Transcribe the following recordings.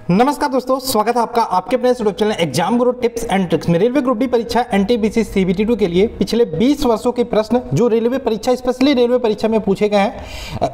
नमस्कार दोस्तों, स्वागत है आपका आपके अपने YouTube channel exam Guru tips and tricks में। रेलवे ग्रुप डी परीक्षा एनटीपीसी सीबीटी 2 के लिए पिछले 20 वर्षों के प्रश्न जो रेलवे परीक्षा स्पेशली रेलवे परीक्षा में पूछे गए हैं,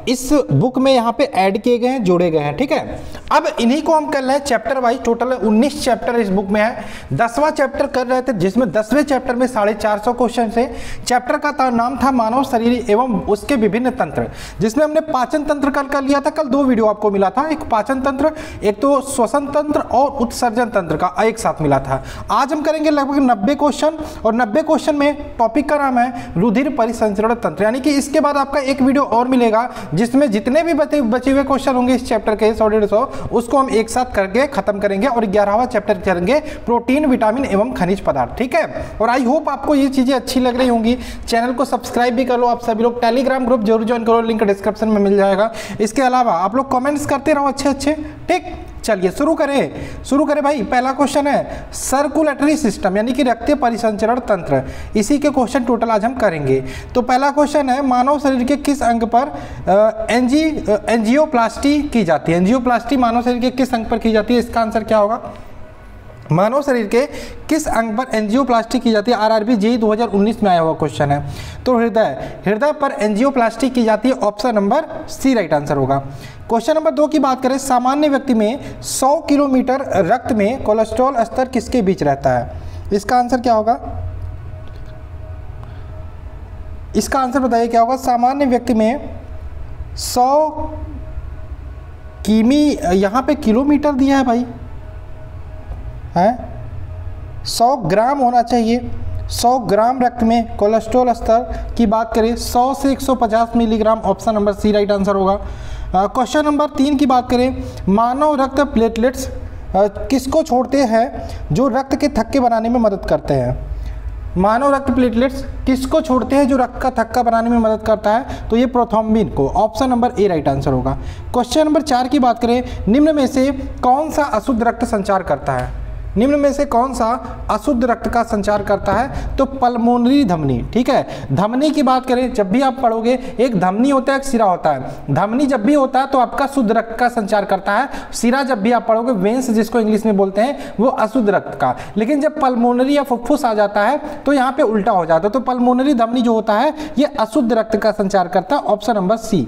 इस बुक में यहाँ पे ऐड किए गए हैं, जोड़े गए हैं। ठीक है, अब इन्हीं को हम कर रहे हैं चैप्टर वाइज। टोटल 19 चैप्टर इस बुक में है। 10वां चैप्टर कर रहे थे, जिसमें 10वें चैप्टर में 450 क्वेश्चन थे। चैप्टर का नाम था मानव शरीर एवं उसके विभिन्न तंत्र, जिसमें हमने पाचन तंत्र कल कर लिया था। कल 2 वीडियो आपको मिला था, एक पाचन तंत्र, एक तो श्वसन तंत्र और उत्सर्जन तंत्र का एक साथ मिला था। आज हम करेंगे लगभग 90 क्वेश्चन, और 90 क्वेश्चन में टॉपिक का नाम है रुधिर परिसंचरण तंत्र। यानी कि इसके बाद आपका एक वीडियो और मिलेगा, जिसमें जितने भी बचे हुए क्वेश्चन होंगे इस चैप्टर के 100-150, उसको हम एक साथ करके खत्म करेंगे। और 11वां चैप्टर करेंगे प्रोटीन, विटामिन एवं खनिज पदार्थ। ठीक है, और आई होप आपको ये चीजें अच्छी लग रही होंगी। चैनल को सब्सक्राइब भी कर लो आप सभी लोग। टेलीग्राम ग्रुप जरूर ज्वाइन करो, लिंक डिस्क्रिप्शन में मिल जाएगा। इसके अलावा आप लोग कमेंट्स करते रहो अच्छे। ठीक, चलिए शुरू करें भाई। पहला क्वेश्चन है सर्कुलेटरी सिस्टम, यानी कि रक्त परिसंचरण तंत्र। इसी के क्वेश्चन टोटल आज हम करेंगे। तो पहला क्वेश्चन है मानव शरीर के किस अंग पर एंजियोप्लास्टी की जाती है। एंजियोप्लास्टी मानव शरीर के किस अंग पर की जाती है? इसका आंसर क्या होगा? मानव शरीर के किस अंग पर एंजियोप्लास्टी की जाती है? आरआरबी जेईई 2019 में आया हुआ क्वेश्चन है। तो हृदय पर एंजियोप्लास्टी की जाती है। Option number C right answer होगा। क्वेश्चन नंबर 2 की बात करें, सामान्य व्यक्ति में 100 किलोमीटर रक्त में कोलेस्ट्रॉल स्तर किसके बीच रहता है? इसका आंसर क्या होगा? इसका आंसर बताइए क्या होगा। सामान्य व्यक्ति में 100 किमी, यहाँ पे किलोमीटर दिया है भाई, है 100 ग्राम होना चाहिए। 100 ग्राम रक्त में कोलेस्ट्रॉल स्तर की बात करें 100 से 150 मिलीग्राम। Option number C right answer होगा। क्वेश्चन नंबर 3 की बात करें, मानव रक्त प्लेटलेट्स किसको छोड़ते हैं जो रक्त के थक्के बनाने में मदद करते हैं? मानव रक्त प्लेटलेट्स किसको छोड़ते हैं जो रक्त का थक्का बनाने में मदद करता है? तो ये प्रोथ्रोम्बिन को। Option number A right answer होगा। क्वेश्चन नंबर 4 की बात करें, निम्न में से कौन सा अशुद्ध रक्त संचार करता है? निम्न में से कौन सा अशुद्ध रक्त का संचार करता है? तो पल्मोनरी धमनी। ठीक है, धमनी की बात करें, जब भी आप पढ़ोगे एक धमनी होता है, एक सिरा होता है। धमनी जब भी होता है तो आपका शुद्ध रक्त का संचार करता है। सिरा जब भी आप पढ़ोगे, वेंस जिसको इंग्लिश में बोलते हैं, वो अशुद्ध रक्त का। लेकिन जब पल्मोनरी या फुफ्फुस आ जाता है तो यहाँ पे उल्टा हो जाता है। तो पल्मोनरी धमनी जो होता है ये अशुद्ध रक्त का संचार करता है। Option number C.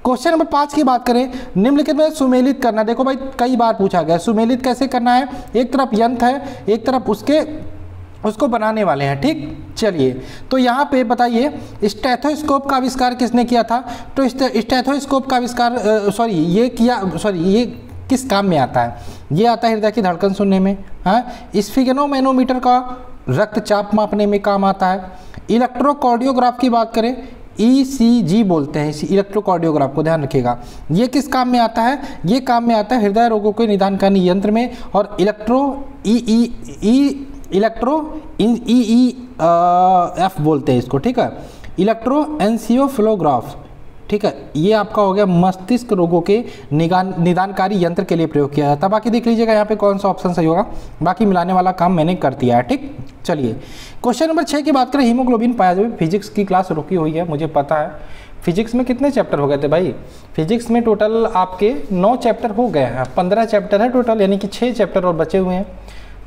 Question number 5 की बात करें, निम्नलिखित में सुमेलित करना। देखो भाई, कई बार पूछा गया सुमेलित कैसे करना है। एक तरफ यंत्र है, एक तरफ उसको बनाने वाले हैं। ठीक, चलिए तो यहाँ पे बताइए स्टेथोस्कोप का आविष्कार किसने किया था? तो स्टेथोस्कोप का आविष्कार ये किस काम में आता है? ये आता है हृदय की धड़कन सुनने में। हाँ, स्फिग्नोमेनोमीटर का रक्तचाप मापने में काम आता है। इलेक्ट्रोकार्डियोग्राफ की बात करें, ECG बोलते हैं इसी इलेक्ट्रोकार्डियोग्राफ को, ध्यान रखिएगा। ये किस काम में आता है? ये काम में आता है हृदय रोगों के निदान करने यंत्र में। और EEF बोलते हैं इसको। ठीक है, इलेक्ट्रोएंसियोफ्लोग्राफ। ठीक है, ये आपका हो गया मस्तिष्क रोगों के निदानकारी यंत्र के लिए प्रयोग किया जाता है। बाकी देख लीजिएगा यहाँ पे कौन सा ऑप्शन सही होगा। बाकी मिलाने वाला काम मैंने कर दिया है। ठीक, चलिए क्वेश्चन नंबर 6 की बात करें, हीमोग्लोबिन पाया जाए। फिजिक्स की क्लास रुकी हुई है, मुझे पता है। फिजिक्स में कितने चैप्टर हो गए थे भाई? फिजिक्स में टोटल आपके 9 चैप्टर हो गए हैं। 15 चैप्टर है टोटल, यानी कि 6 चैप्टर और बचे हुए हैं।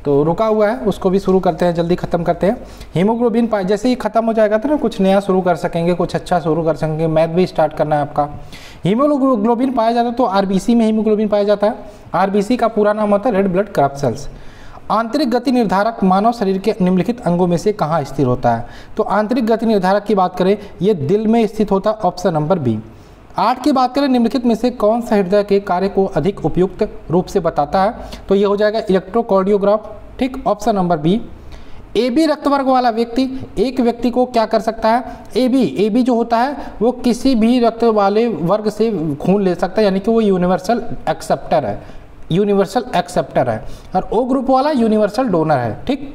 तो रुका हुआ है, उसको भी शुरू करते हैं, जल्दी खत्म करते हैं। हीमोग्लोबिन जैसे ही खत्म हो जाएगा तो ना कुछ नया शुरू कर सकेंगे, कुछ अच्छा शुरू कर सकेंगे। मैथ भी स्टार्ट करना है आपका। हीमोग्लोबिन पाया जाता है तो आरबीसी में हीमोग्लोबिन पाया जाता है। आरबीसी का पूरा नाम होता है रेड ब्लड क्राफ्ट सेल्स। आंतरिक गति निर्धारक मानव शरीर के निम्नलिखित अंगों में से कहाँ स्थित होता है? तो आंतरिक गति निर्धारक की बात करें, ये दिल में स्थित होता है। Option number B. 8 की बात करें, निम्नलिखित में से कौन सा हृदय के कार्य को अधिक उपयुक्त रूप से बताता है? तो ये हो जाएगा इलेक्ट्रोकार्डियोग्राफ। ठीक, ऑप्शन नंबर बी। AB रक्त वर्ग वाला व्यक्ति एक व्यक्ति को क्या कर सकता है? AB जो होता है वो किसी भी रक्त वाले वर्ग से खून ले सकता है, यानी कि वो यूनिवर्सल एक्सेप्टर है। और O ग्रुप वाला यूनिवर्सल डोनर है। ठीक,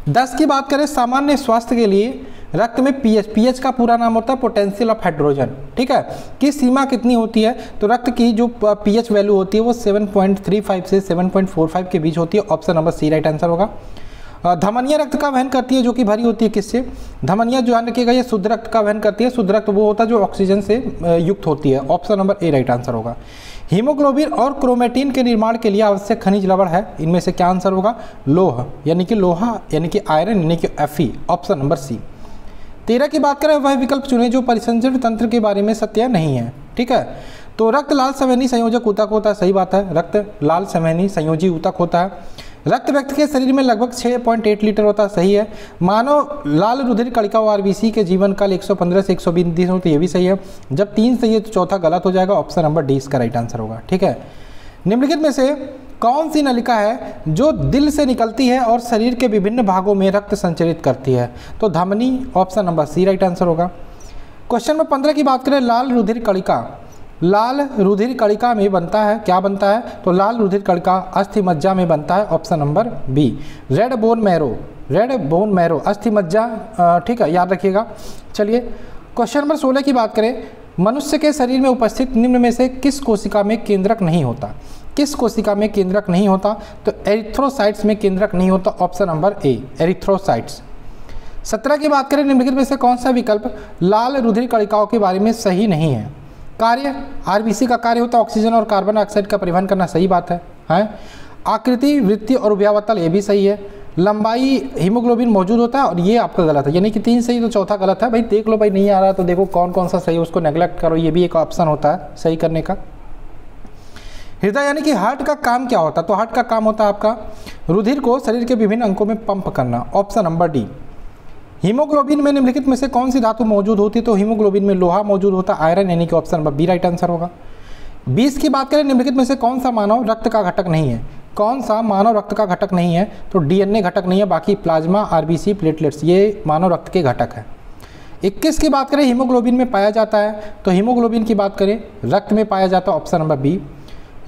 10 की बात करें, सामान्य स्वास्थ्य के लिए रक्त में पीएच का पूरा नाम होता है पोटेंशियल ऑफ हाइड्रोजन। ठीक है, की सीमा कितनी होती है? तो रक्त की जो पीएच वैल्यू होती है वो 7.35 से 7.45 के बीच होती है। Option number C right answer होगा। धमनियाँ रक्त का वहन करती है, जो कि भरी होती है किससे? धमनियाँ जो ध्यान रखिएगा ये शुद्ध रक्त का वहन करती है। शुद्ध रक्त वो होता है जो ऑक्सीजन से युक्त होती है। Option number A right answer होगा। हीमोग्लोबिन और क्रोमेटिन के निर्माण के लिए आवश्यक खनिज लवण है, इनमें से क्या आंसर होगा? लोहा यानी कि आयरन यानी कि Fe, ऑप्शन नंबर सी। 13 की बात करें, वह विकल्प चुने जो परिसंचरण तंत्र के बारे में सत्य नहीं है। ठीक है, तो रक्त लाल संवहनी संयोजक ऊतक होता है, सही बात है, रक्त लाल संवहनी संयोजी ऊतक होता है। रक्त व्यक्ति के शरीर में लगभग 6.8 लीटर होता है, सही है। मानव लाल रुधिर कणिका आरबीसी के जीवन काल 115 से 120 दिन होती है, ये भी सही है। जब 3 सही है तो चौथा गलत हो जाएगा, ऑप्शन नंबर डी इसका राइट आंसर होगा। ठीक है, निम्नलिखित में से कौन सी नलिका है जो दिल से निकलती है और शरीर के विभिन्न भागों में रक्त संचरित करती है? तो धमनी, option number C right answer होगा। क्वेश्चन नंबर 15 की बात करें, लाल रुधिर कणिका में बनता है, क्या बनता है? तो लाल रुधिर कणिका अस्थि मज्जा में बनता है, option number B. Red bone marrow अस्थि मज्जा, ठीक है, याद रखिएगा। चलिए क्वेश्चन नंबर 16 की बात करें, मनुष्य के शरीर में उपस्थित निम्न में से किस कोशिका में केंद्रक नहीं होता? किस कोशिका में केंद्रक नहीं होता? तो एरिथ्रोसाइट्स में केंद्रक नहीं होता, ऑप्शन नंबर ए एरिथ्रोसाइट्स। 17 की बात करें, निम्नलिखित में से कौन सा विकल्प लाल रुधिर कणिकाओं के बारे में सही नहीं है? कार्य, आरबीसी का कार्य होता है ऑक्सीजन और कार्बन डाइऑक्साइड का परिवहन करना, सही बात है, हैं? आकृति, वृत्ति और उभयावतल, ये भी सही है। लंबाई, हीमोग्लोबिन मौजूद होता है, और ये आपका गलत है, यानी कि 3 सही तो चौथा गलत है। भाई देख लो, भाई नहीं आ रहा तो देखो कौन कौन सा सही है, उसको नेग्लेक्ट करो, ये भी एक ऑप्शन होता है सही करने का। हृदय यानी कि हार्ट का काम क्या होता है? तो हार्ट का काम होता है आपका रुधिर को शरीर के विभिन्न अंगों में पंप करना, ऑप्शन नंबर डी। हीमोग्लोबिन में निम्नलिखित में से कौन सी धातु मौजूद होती है? तो हीमोग्लोबिन में लोहा मौजूद होता है, आयरन, यानी कि option number B right answer होगा। 20 की बात करें, निम्नलिखित में से कौन सा मानव रक्त का घटक नहीं है? कौन सा मानव रक्त का घटक नहीं है? तो डीएनए घटक नहीं है, बाकी प्लाज्मा, आरबीसी, प्लेटलेट्स ये मानव रक्त के घटक है। 21 की बात करें, हीमोग्लोबिन में पाया जाता है, तो हीमोग्लोबिन की बात करें रक्त में पाया जाता है, ऑप्शन नंबर बी।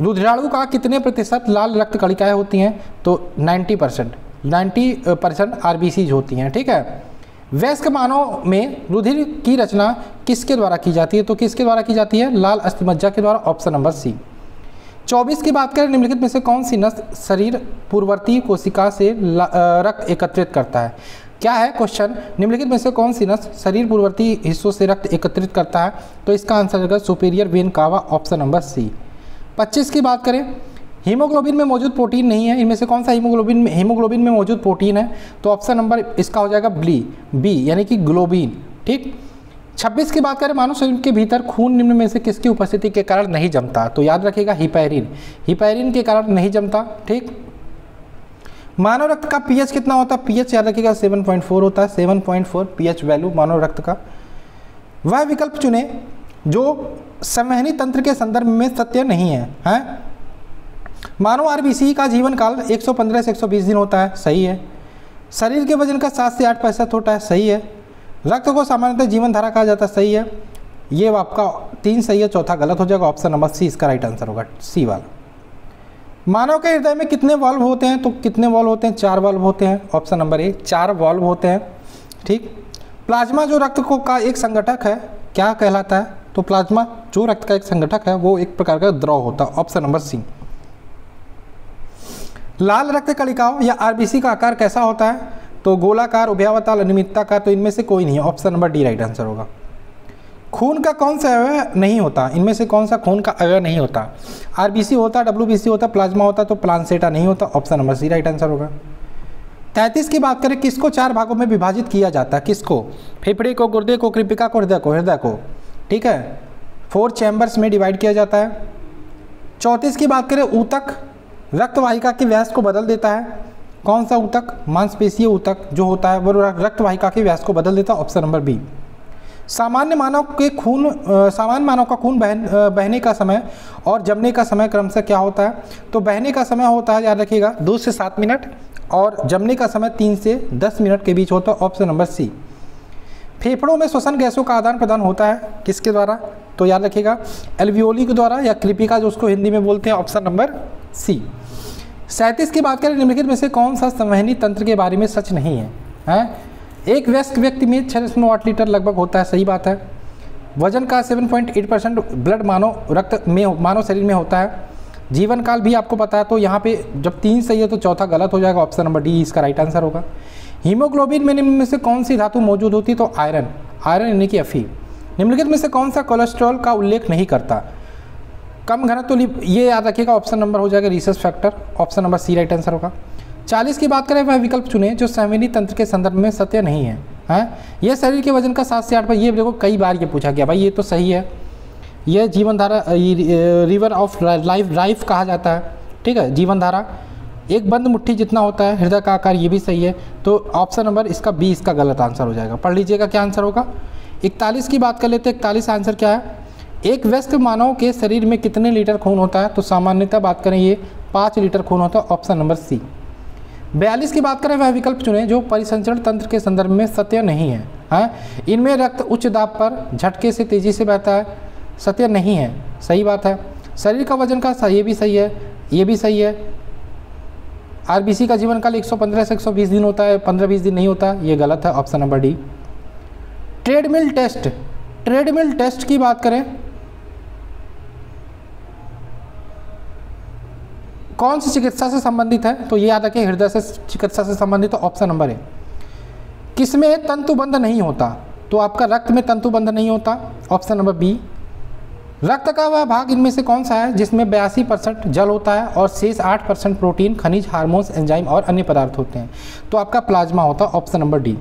रुधिराणु का कितने प्रतिशत लाल रक्त कणिकाएं होती हैं? तो 90% आरबीसीज होती हैं। ठीक है, वयस्क मानव में रुधिर की रचना किसके द्वारा की जाती है? तो किसके द्वारा की जाती है? लाल अस्थिमज्जा के द्वारा, ऑप्शन नंबर सी। 24 की बात करें, निम्नलिखित में से कौन सी नस शरीर पूर्ववर्ती कोशिका से रक्त एकत्रित करता है? क्या है क्वेश्चन? निम्नलिखित में से कौन सी नस शरीर पूर्ववर्ती हिस्सों से रक्त एकत्रित करता है? तो इसका आंसर होगा सुपीरियर वेन कावा, ऑप्शन नंबर सी। 25 की बात करें, हीमोग्लोबिन में मौजूद प्रोटीन नहीं है, इनमें से कौन सा हीमोग्लोबिन में मौजूद प्रोटीन है? तो ऑप्शन नंबर इसका हो जाएगा बी यानी कि ग्लोबिन। ठीक। 26 की बात करें, मानव शरीर के भीतर खून निम्न में से किसकी उपस्थिति के कारण नहीं जमता? तो याद रखिएगा हिपैरिन के कारण नहीं जमता। ठीक। मानव रक्त का पीएच कितना होता है? पीएच याद रखिएगा 7.4 होता है, 7.4 पीएच वैल्यू मानव रक्त का। वह विकल्प चुने जो संवहनी तंत्र के संदर्भ में सत्य नहीं है, हैं? मानव आरबीसी का जीवन काल 115 से 120 दिन होता है, सही है। शरीर के वजन का 7 से 8% होता है, सही है। रक्त को सामान्यतः जीवन धारा कहा जाता है, सही है। ये आपका 3 सही है, चौथा गलत हो जाएगा, ऑप्शन नंबर सी इसका राइट आंसर होगा, सी वाला। मानव के हृदय में कितने वाल्व होते हैं? तो कितने वाल्व होते हैं? 4 वाल्व होते हैं, ऑप्शन नंबर ए 4 वाल्व होते हैं। ठीक। प्लाज्मा जो रक्त को का एक संगठक है, क्या कहलाता है? तो प्लाज्मा जो रक्त का एक संगठक है वो एक प्रकार का द्रव होता है, ऑप्शन नंबर सी। लाल रक्त कणिकाओं या आरबीसी का आकार कैसा होता है? तो गोलाकार, उभयावताल, अनियमितताकार, तो इनमें से कोई नहीं है, option number D right answer होगा। खून का कौन सा अवयव नहीं होता? इनमें से कौन सा खून का अवयव नहीं होता? आरबीसी होता, डब्ल्यूबीसी होता, प्लाज्मा होता, तो प्लासेंटा नहीं होता, option number C right answer होगा। 33 की बात करें, किसको 4 भागों में विभाजित किया जाता है? किसको? फेफड़े को, गुर्दे को, कृपिका को, हृदय को। ठीक है, 4 चैम्बर्स में डिवाइड किया जाता है। 34 की बात करें, ऊतक रक्त वाहिका के व्यास को बदल देता है। कौन सा ऊतक? मांसपेशीय ऊतक जो होता है वो रक्त वाहिका के व्यास को बदल देता है, ऑप्शन नंबर बी। सामान्य मानव का खून बहने का समय और जमने का समय क्रमशः क्या होता है? तो बहने का समय होता है, याद रखिएगा, 2 से 7 मिनट, और जमने का समय 3 से 10 मिनट के बीच होता है, ऑप्शन नंबर सी। फेफड़ों में श्वसन गैसों का आदान प्रदान होता है किसके द्वारा? तो याद रखिएगा एल्वियोली के द्वारा, या कृपिका जो उसको हिंदी में बोलते हैं, ऑप्शन नंबर सी। 37 की बात करें, निम्नलिखित में से कौन सा संवहनी तंत्र के बारे में सच नहीं है? हैं? एक वयस्क व्यक्ति में 6.8 लीटर लगभग होता है, सही बात है। वजन का 7.8% ब्लड मानव शरीर में होता है। जीवन काल भी आपको पता है, तो यहाँ पे जब 3 सही है तो चौथा गलत हो जाएगा, ऑप्शन नंबर डी इसका राइट आंसर होगा। हीमोग्लोबिन में निम्न में से कौन सी धातु मौजूद होती है? तो आयरन यानी कि Fe। निम्नलिखित में से कौन सा कोलेस्ट्रॉल का उल्लेख नहीं करता? कम घनत्व ये याद रखिएगा, ऑप्शन नंबर हो जाएगा research factor, option number C right answer होगा। 40 की बात करें वह विकल्प चुने जो संवेदी तंत्र के संदर्भ में सत्य नहीं है। हैं यह शरीर के वजन का 7 से 8 पर, ये देखो कई बार ये पूछा गया भाई, ये तो सही है, यह जीवन धारा रिवर ऑफ लाइफ कहा जाता है, ठीक है। जीवन धारा एक बंद मुट्ठी जितना होता है हृदय का आकार, ये भी सही है। तो ऑप्शन नंबर इसका बी इसका गलत आंसर हो जाएगा। पढ़ लीजिएगा क्या आंसर होगा। 41 की बात कर लेते हैं। 41 आंसर क्या है, एक वयस्क मानव के शरीर में कितने लीटर खून होता है, तो सामान्यतः बात करें ये 5 लीटर खून होता है, ऑप्शन नंबर सी। 42 की बात करें वह विकल्प चुने जो परिसंचरण तंत्र के संदर्भ में सत्य नहीं है। हाँ, इनमें रक्त उच्च दाब पर झटके से तेजी से बहता है, सत्य नहीं है, सही बात है। शरीर का वजन का ये भी सही है, ये भी सही है। आरबीसी का जीवन काल 115 से 120 दिन होता है, 15-20 दिन नहीं होता, ये गलत है, option number D. Treadmill test, treadmill test की बात करें कौन सी चिकित्सा से संबंधित है, तो ये याद रखिए हृदय से चिकित्सा से संबंधित, तो ऑप्शन नंबर है। किसमें तंतुबंध नहीं होता, तो आपका रक्त में तंतुबंध नहीं होता, ऑप्शन नंबर बी। रक्त का वह भाग इनमें से कौन सा है जिसमें 82% जल होता है और शेष 8% प्रोटीन, खनिज, हार्मोन्स, एंजाइम और अन्य पदार्थ होते हैं, तो आपका प्लाज्मा होता है, ऑप्शन नंबर डी।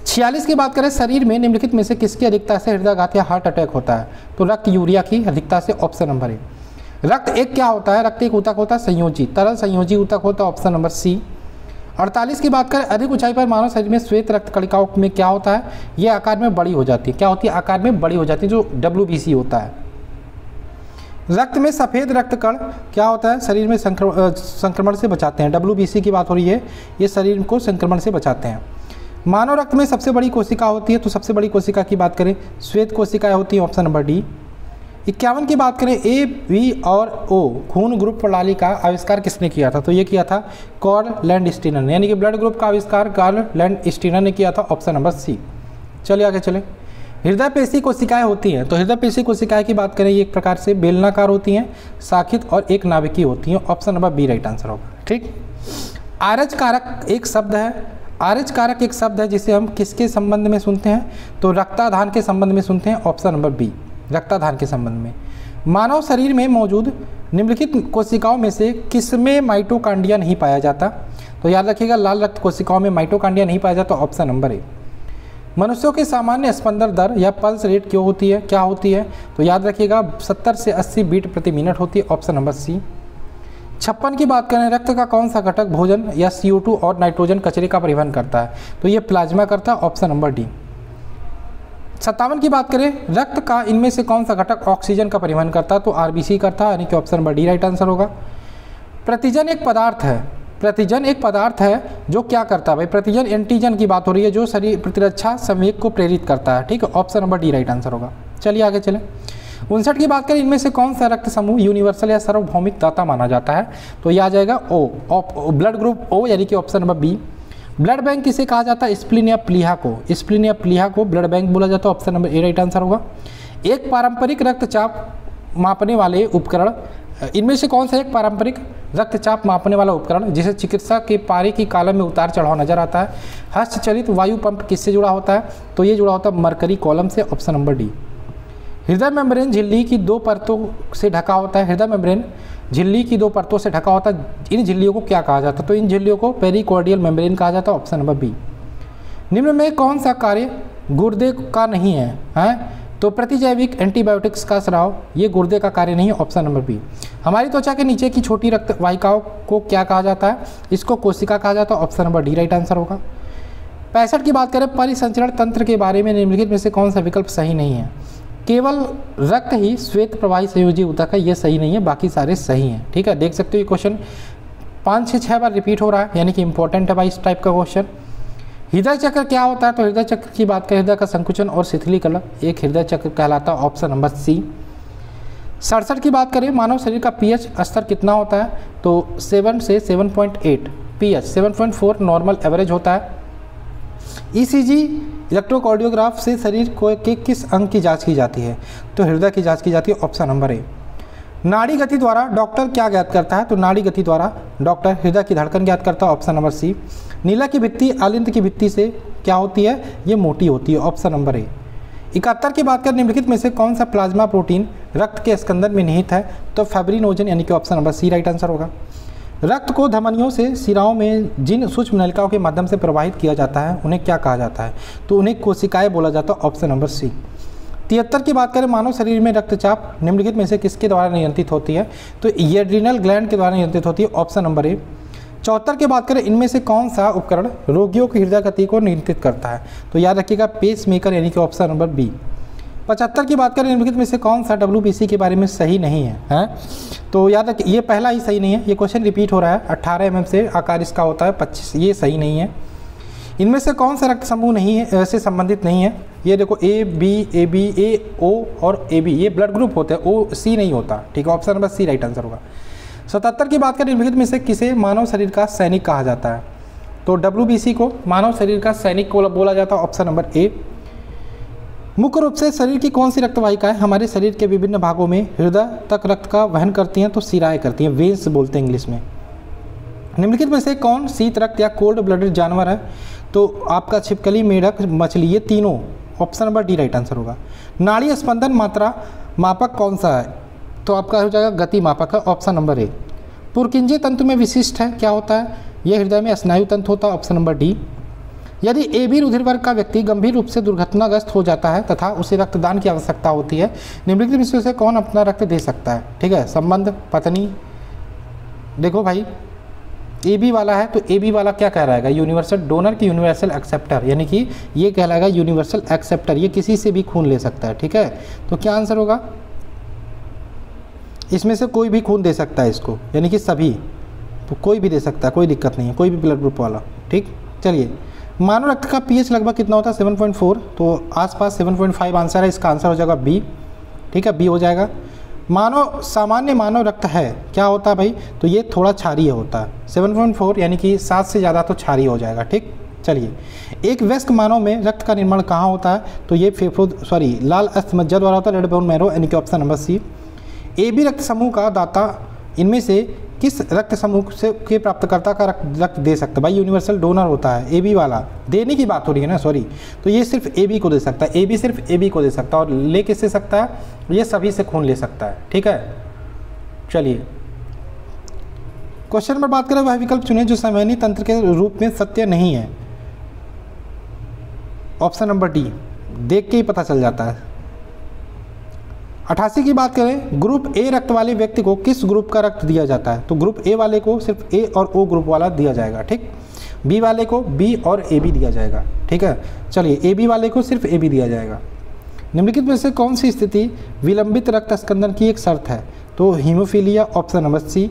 46 की बात करें शरीर में निम्नलिखित में से किसकी अधिकता से हृदयाघात या हार्ट अटैक होता है, तो रक्त यूरिया की अधिकता से, ऑप्शन नंबर ए। रक्त एक क्या होता है, रक्त एक ऊतक होता है संयोजी, तरल संयोजी ऊतक होता है, ऑप्शन नंबर सी। 48 की बात करें अधिक ऊंचाई पर मानव शरीर में श्वेत रक्त कणिकाओं में क्या होता है, ये आकार में बड़ी हो जाती है, क्या होती है, आकार में बड़ी हो जाती है, जो WBC होता है। रक्त में सफ़ेद रक्त कण क्या होता है, शरीर में संक्रमण से बचाते हैं, WBC की बात हो रही है, ये शरीर को संक्रमण से बचाते हैं। मानव रक्त में सबसे बड़ी कोशिका होती है, तो सबसे बड़ी कोशिका की बात करें श्वेत कोशिकाएं होती हैं, ऑप्शन नंबर डी। 51 की बात करें ए, बी और ओ खून ग्रुप प्रणाली का आविष्कार किसने किया था, तो ये किया था कार्ल लैंडस्टीनर ने, यानी कि ब्लड ग्रुप का आविष्कार कार्ल लैंडस्टीनर ने किया था, ऑप्शन नंबर सी। चलिए आगे चले। हृदय पेशी कोशिकाएं होती हैं, तो हृदय पेशी कोशिकाएं की बात करें ये एक प्रकार से बेलनाकार होती हैं, शाखित और एक नाभिकीय होती हैं, option number B right answer होगा, ठीक। आरएच कारक एक शब्द है, आरएच कारक एक शब्द है जिसे हम किसके संबंध में सुनते हैं, तो रक्ताधान के संबंध में सुनते हैं, ऑप्शन नंबर बी, रक्ताधान के संबंध में। मानव शरीर में मौजूद निम्नलिखित कोशिकाओं में से किसमें माइटोकांड्रिया नहीं पाया जाता, तो याद रखिएगा लाल रक्त कोशिकाओं में माइटोकांड्रिया नहीं पाया जाता, ऑप्शन नंबर ए। मनुष्यों के सामान्य स्पंदन दर या पल्स रेट क्यों होती है, क्या होती है, तो याद रखिएगा 70 से 80 बीट प्रति मिनट होती है, ऑप्शन नंबर सी। 56 की बात करें रक्त का कौन सा घटक भोजन या CO2 और नाइट्रोजन कचरे का परिवहन करता है, तो ये प्लाज्मा करता है, ऑप्शन नंबर डी। 57 की बात करें रक्त का इनमें से कौन सा घटक ऑक्सीजन का परिवहन करता है, तो RBC करता है, यानी कि option number D right answer होगा। प्रतिजन एक पदार्थ है, प्रतिजन एक पदार्थ है जो क्या करता है भाई, प्रतिजन एंटीजन की बात हो रही है जो शरीर प्रतिरक्षा संवेग को प्रेरित करता है, ठीक है, option number D right answer होगा। चलिए आगे चलें। 59 की बात करें इनमें से कौन सा रक्त समूह यूनिवर्सल या सार्वभौमिक दाता माना जाता है, तो यह आ जाएगा ओ, ब्लड ग्रुप ओ, यानी कि option number B. Blood bank किसे कहा जाता है, स्प्लीन या प्लीहा को, स्प्लीन या प्लीहा को ब्लड बैंक बोला जाता है, option number A right answer होगा। एक पारंपरिक रक्तचाप मापने वाले उपकरण, इनमें से कौन सा एक पारंपरिक रक्तचाप मापने वाला उपकरण जिसे चिकित्सा के पारे की कॉलम में उतार चढ़ाव नजर आता है, हस्तचलित वायु पंप किससे जुड़ा होता है, तो ये जुड़ा होता है मरकरी कॉलम से, ऑप्शन नंबर डी। हृदय मेम्ब्रेन झिल्ली की 2 परतों से ढका होता है, हृदय मेम्ब्रेन झिल्ली की 2 परतों से ढका होता है, इन झिल्लियों को क्या कहा जाता है, तो इन झिल्लियों को पेरिकार्डियल मेम्ब्रेन कहा जाता है, ऑप्शन नंबर बी। निम्न में कौन सा कार्य गुर्दे का नहीं है, हैं तो प्रतिजैविक एंटीबायोटिक्स का स्राव, ये गुर्दे का कार्य नहीं है, ऑप्शन नंबर बी। हमारी त्वचा के नीचे की छोटी रक्त वाहिकाओं को क्या कहा जाता है, इसको कोशिका कहा जाता है, option number D right answer होगा। 65 की बात करें परिसंचरण तंत्र के बारे में निम्नलिखित में से कौन सा विकल्प सही नहीं है, केवल रक्त ही श्वेत प्रवाही संयोजी ऊतक है, ये सही नहीं है, बाकी सारे सही हैं, ठीक है। देख सकते हो ये क्वेश्चन 5 से 6 बार रिपीट हो रहा है, यानी कि इंपॉर्टेंट है भाई इस टाइप का क्वेश्चन। हृदय चक्र क्या होता है, तो हृदय चक्र की बात करें हृदय का संकुचन और शिथिलीकरण एक हृदय चक्र कहलाता है, ऑप्शन नंबर सी। 67 की बात करें मानव शरीर का पीएच स्तर कितना होता है, तो 7 से 7.8, पीएच 7.4 नॉर्मल एवरेज होता है। ईसीजी इलेक्ट्रोकार्डियोग्राफ से शरीर को के किस अंग की जांच की जाती है, तो हृदय की जांच की जाती है, ऑप्शन नंबर ए। नाड़ी गति द्वारा डॉक्टर क्या ज्ञात करता है, तो नाड़ी गति द्वारा डॉक्टर हृदय की धड़कन ज्ञात करता है, ऑप्शन नंबर सी। नीला की भित्ति आलिंद की भित्ति से क्या होती है, ये मोटी होती है, ऑप्शन नंबर ए। 71 की बात करें, निम्नलिखित में से कौन सा प्लाज्मा प्रोटीन रक्त के स्कंदन में निहित है? तो फाइब्रिनोजन यानी कि option number C right answer होगा। रक्त को धमनियों से सिराओं में जिन सूक्ष्म नलिकाओं के माध्यम से प्रवाहित किया जाता है उन्हें क्या कहा जाता है? तो उन्हें कोशिकाएं बोला जाता है, ऑप्शन नंबर सी। 73 की बात करें, मानव शरीर में रक्तचाप निम्नलिखित में से किसके द्वारा नियंत्रित होती है? तो एड्रिनल ग्लैंड के द्वारा नियंत्रित होती है, ऑप्शन नंबर ए। 74 की बात करें, इनमें से कौन सा उपकरण रोगियों की हृदय गति को नियंत्रित करता है? तो याद रखिएगा पेस मेकर यानी कि ऑप्शन नंबर बी। 75 की बात करें, निम्नलिखित में से कौन सा WBC के बारे में सही नहीं है? हैं? तो याद रखिए ये पहला ही सही नहीं है, ये क्वेश्चन रिपीट हो रहा है। 18 mm से आकार इसका होता है, 25, ये सही नहीं है। इनमें से कौन सा रक्त समूह नहीं है से संबंधित नहीं है? ये देखो A B AB A O और AB ये ब्लड ग्रुप होते हैं, O C नहीं होता, ठीक है, option number C right answer होगा। 77 की बात करें, निम्नलिखित में से किसे मानव शरीर का सैनिक कहा जाता है? तो WBC को मानव शरीर का सैनिक को बोला जाता है, ऑप्शन नंबर ए। मुख्य रूप से शरीर की कौन सी रक्तवाहिकाएं हमारे शरीर के विभिन्न भागों में हृदय तक रक्त का वहन करती हैं? तो सिराएं करती हैं, वेन्स बोलते हैं इंग्लिश में। निम्नलिखित में से कौन शीत रक्त या कोल्ड ब्लडेड जानवर है? तो आपका छिपकली, मेढक, मछली, ये तीनों, option number D right answer होगा। नाड़ी स्पंदन मात्रा मापक कौन सा है? तो आपका हो जाएगा गति मापक है, ऑप्शन नंबर ए। पुरकिंजे तंतु में विशिष्ट है, क्या होता है? यह हृदय में स्नायु तंतु होता है, ऑप्शन नंबर डी। यदि AB रुधिर वर्ग का व्यक्ति गंभीर रूप से दुर्घटनाग्रस्त हो जाता है तथा उसे रक्तदान की आवश्यकता होती है, निम्नलिखित में से कौन अपना रक्त दे सकता है? ठीक है, संबंध, पत्नी। देखो भाई AB वाला है तो AB वाला क्या कहलाएगा? यूनिवर्सल डोनर की यूनिवर्सल एक्सेप्टर, यानी कि ये कहलाएगा यूनिवर्सल एक्सेप्टर, ये किसी से भी खून ले सकता है, ठीक है। तो क्या आंसर होगा? इसमें से कोई भी खून दे सकता है इसको, यानी कि सभी, तो कोई भी दे सकता है, कोई दिक्कत नहीं है, कोई भी ब्लड ग्रुप वाला, ठीक। चलिए, मानव रक्त का pH लगभग कितना होता है? 7.4, तो आसपास 7.5 आंसर है, इसका आंसर हो जाएगा बी, ठीक है, बी हो जाएगा। मानव सामान्य मानव रक्त है, क्या होता है भाई? तो ये थोड़ा क्षारीय होता है, 7.4 यानी कि 7 से ज़्यादा तो क्षारीय हो जाएगा, ठीक। चलिए, एक वयस्क मानव में रक्त का निर्माण कहाँ होता है? तो ये लाल अस्थमज्जा द्वारा होता है, रेड बोन मैरो, यानी कि ऑप्शन नंबर सी। AB रक्त समूह का दाता इनमें से किस रक्त समूह से के प्राप्तकर्ता का रक्त दे सकता है? भाई यूनिवर्सल डोनर होता है AB वाला, देने की बात हो रही है ना, सॉरी, तो ये सिर्फ AB को दे सकता है, AB सिर्फ AB को दे सकता है, और ले किससे सकता है? ये सभी से खून ले सकता है, ठीक है। चलिए, क्वेश्चन नंबर बात करें, वह विकल्प चुने जो संवहनी तंत्र के रूप में सत्य नहीं है, ऑप्शन नंबर डी, देख के ही पता चल जाता है। 88 की बात करें, ग्रुप A रक्त वाले व्यक्ति को किस ग्रुप का रक्त दिया जाता है? तो ग्रुप A वाले को सिर्फ A और O ग्रुप वाला दिया जाएगा, ठीक। B वाले को B और AB दिया जाएगा, ठीक है। चलिए, AB वाले को सिर्फ AB दिया जाएगा। निम्नलिखित में से कौन सी स्थिति विलंबित रक्त स्कंदन की एक शर्त है? तो हीमोफीलिया, ऑप्शन नंबर सी।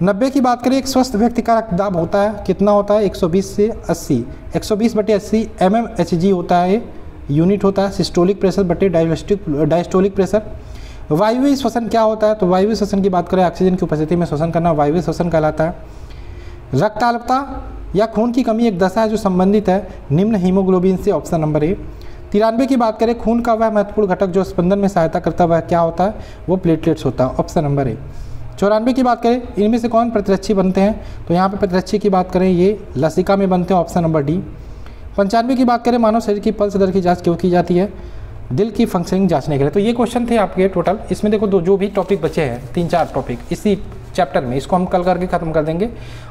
90 की बात करें, एक स्वस्थ व्यक्ति का रक्तदाब होता है, कितना होता है? 120 से 80, 120/80 mmHg होता है, यूनिट होता है। सिस्टोलिक प्रेशर बटे डायस्टोलिक प्रेशर। वायवीय श्वसन क्या होता है? तो वायवीय श्वसन की बात करें, ऑक्सीजन की उपस्थिति में श्वसन करना वायवीय श्वसन कहलाता है। रक्ताल्पता या खून की कमी एक दशा है जो संबंधित है निम्न हीमोग्लोबिन से, ऑप्शन नंबर ए। 93 की बात करें, खून का वह महत्वपूर्ण घटक जो स्पंदन में सहायता करता है वह क्या होता है? वो प्लेटलेट्स होता है, ऑप्शन नंबर ए। 94 की बात करें, इनमें से कौन प्रतिरक्षी बनते हैं? तो यहाँ पर प्रतिरक्षी की बात करें, ये लसिका में बनते हैं, ऑप्शन नंबर डी। 95 की बात करें, मानव शरीर की पल्स दर की जांच क्यों की जाती है? दिल की फंक्शनिंग जांचने के लिए। तो ये क्वेश्चन थे आपके टोटल, इसमें देखो जो भी टॉपिक बचे हैं 3-4 टॉपिक इसी चैप्टर में, इसको हम कल करके ख़त्म कर देंगे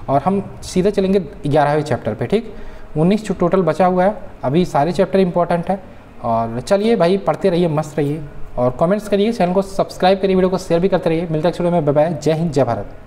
और हम सीधे चलेंगे 11वें चैप्टर पे, ठीक। 19 टोटल बचा हुआ है, अभी सारे चैप्टर इंपॉर्टेंट है। और चलिए भाई, पढ़ते रहिए, मस्त रहिए और कमेंट्स करिए, चैनल को सब्सक्राइब करिए, वीडियो को शेयर भी करते रहिए। मिलते हैं वीडियो में, बाय बाय, जय हिंद, जय भारत।